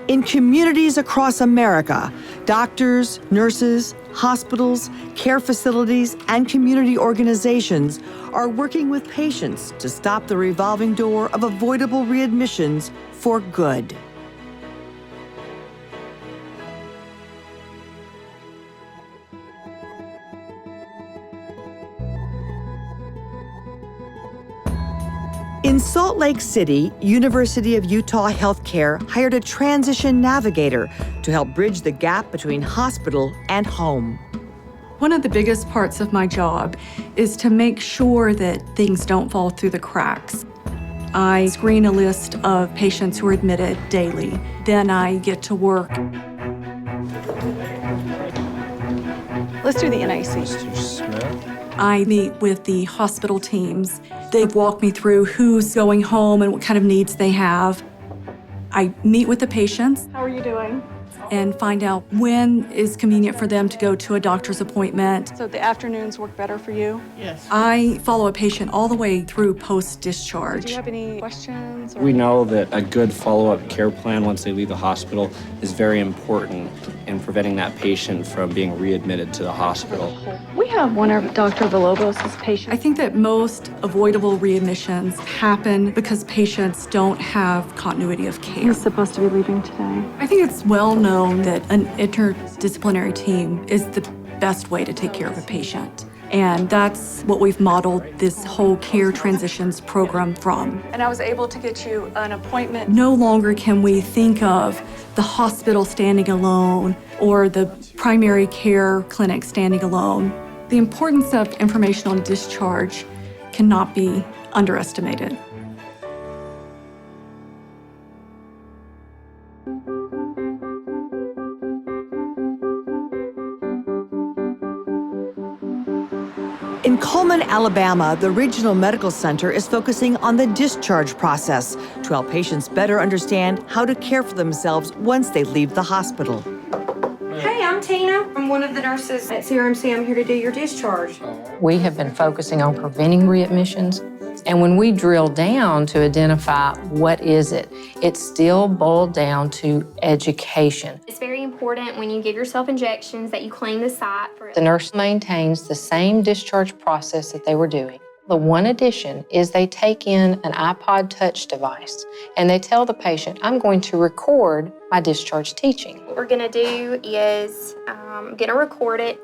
In communities across America, doctors, nurses, hospitals, care facilities, and community organizations are working with patients to stop the revolving door of avoidable readmissions for good. In Salt Lake City, University of Utah Healthcare hired a transition navigator to help bridge the gap between hospital and home. One of the biggest parts of my job is to make sure that things don't fall through the cracks. I screen a list of patients who are admitted daily. Then I get to work. Let's do the NIC. Mr. Smith. I meet with the hospital teams. They walk me through who's going home and what kind of needs they have. I meet with the patients. How are you doing? And find out when is convenient for them to go to a doctor's appointment. So the afternoons work better for you? Yes. I follow a patient all the way through post-discharge. Do you have any questions? We know that a good follow-up care plan once they leave the hospital is very important in preventing that patient from being readmitted to the hospital. We have one of Dr. Villalobos' patients. I think that most avoidable readmissions happen because patients don't have continuity of care. He's supposed to be leaving today. I think it's well known that an interdisciplinary team is the best way to take care of a patient. And that's what we've modeled this whole care transitions program from. And I was able to get you an appointment. No longer can we think of the hospital standing alone or the primary care clinic standing alone. The importance of information on discharge cannot be underestimated. In Cullman, Alabama, the Regional Medical Center is focusing on the discharge process to help patients better understand how to care for themselves once they leave the hospital. Hey, I'm Tina. I'm one of the nurses at CRMC. I'm here to do your discharge. We have been focusing on preventing readmissions, and when we drill down to identify what is it, it's still boiled down to education. It's very important when you give yourself injections that you clean the site. The nurse maintains the same discharge process that they were doing. The one addition is they take in an iPod Touch device and they tell the patient, I'm going to record my discharge teaching. What we're gonna do is gonna record it.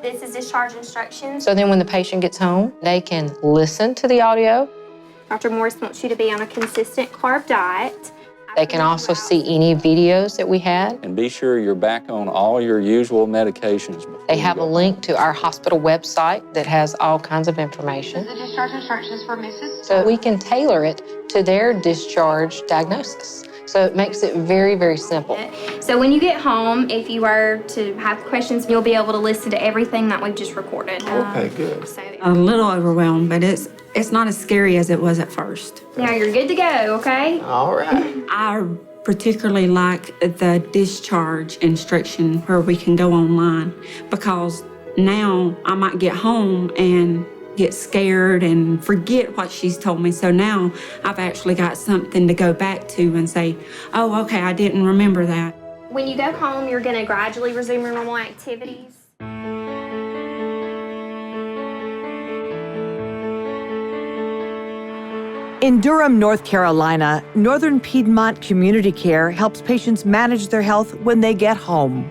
This is discharge instructions. So then when the patient gets home, they can listen to the audio. Dr. Morris wants you to be on a consistent carb diet. They can also see any videos that we had. And be sure you're back on all your usual medications. They have a link to our hospital website that has all kinds of information. The discharge instructions for Mrs. So we can tailor it to their discharge diagnosis. So it makes it very, very simple. So when you get home, if you were to have questions, you'll be able to listen to everything that we've just recorded. Okay, good. A little overwhelmed, but it's not as scary as it was at first. Now you're good to go, okay? All right. I particularly like the discharge instruction where we can go online, because now I might get home and get scared and forget what she's told me. So now I've actually got something to go back to and say, oh, okay, I didn't remember that. When you go home, you're gonna gradually resume your normal activities. In Durham, North Carolina, Northern Piedmont Community Care helps patients manage their health when they get home.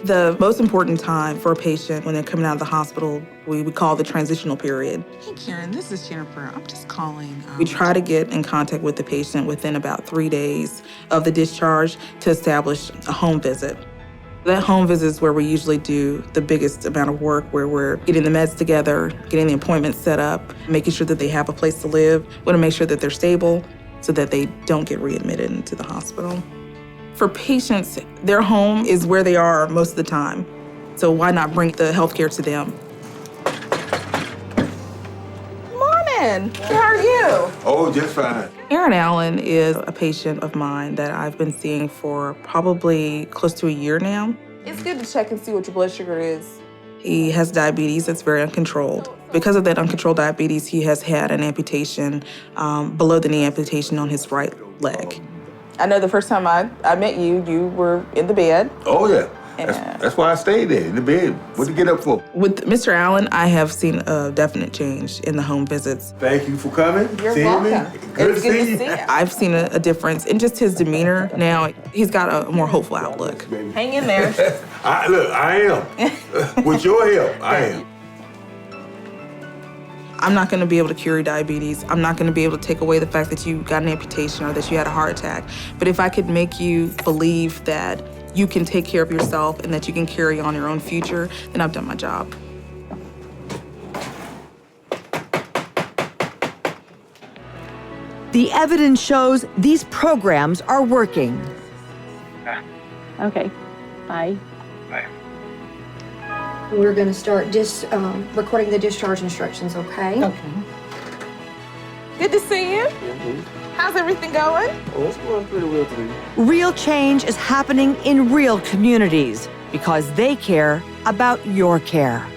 The most important time for a patient when they're coming out of the hospital, we would call the transitional period. Hey, Karen, this is Jennifer. I'm just calling. We try to get in contact with the patient within about 3 days of the discharge to establish a home visit. That home visit is where we usually do the biggest amount of work, where we're getting the meds together, getting the appointments set up, making sure that they have a place to live. We want to make sure that they're stable so that they don't get readmitted into the hospital. For patients, their home is where they are most of the time. So why not bring the healthcare to them? Morning. How are you? Oh, just fine. Aaron Allen is a patient of mine that I've been seeing for probably close to a year now. It's good to check and see what your blood sugar is. He has diabetes that's very uncontrolled. Because of that uncontrolled diabetes, he has had an amputation, below the knee amputation on his right leg. I know the first time I met you, you were in the bed. Oh, yeah. That's why I stayed there, in the bed. What to get up for? With Mr. Allen, I have seen a definite change in the home visits. Thank you for coming. You're seeing welcome. me. Good to see you. I've seen a difference in just his demeanor. Now, he's got a more hopeful outlook. Hang in there. I am. With your help, I am. I'm not going to be able to cure your diabetes. I'm not going to be able to take away the fact that you got an amputation or that you had a heart attack. But if I could make you believe that you can take care of yourself and that you can carry on your own future, then I've done my job. The evidence shows these programs are working. Okay, bye. We're going to start recording the discharge instructions, okay? Okay. Good to see you. How's everything going? Oh, it's going pretty well today. Real change is happening in real communities because they care about your care.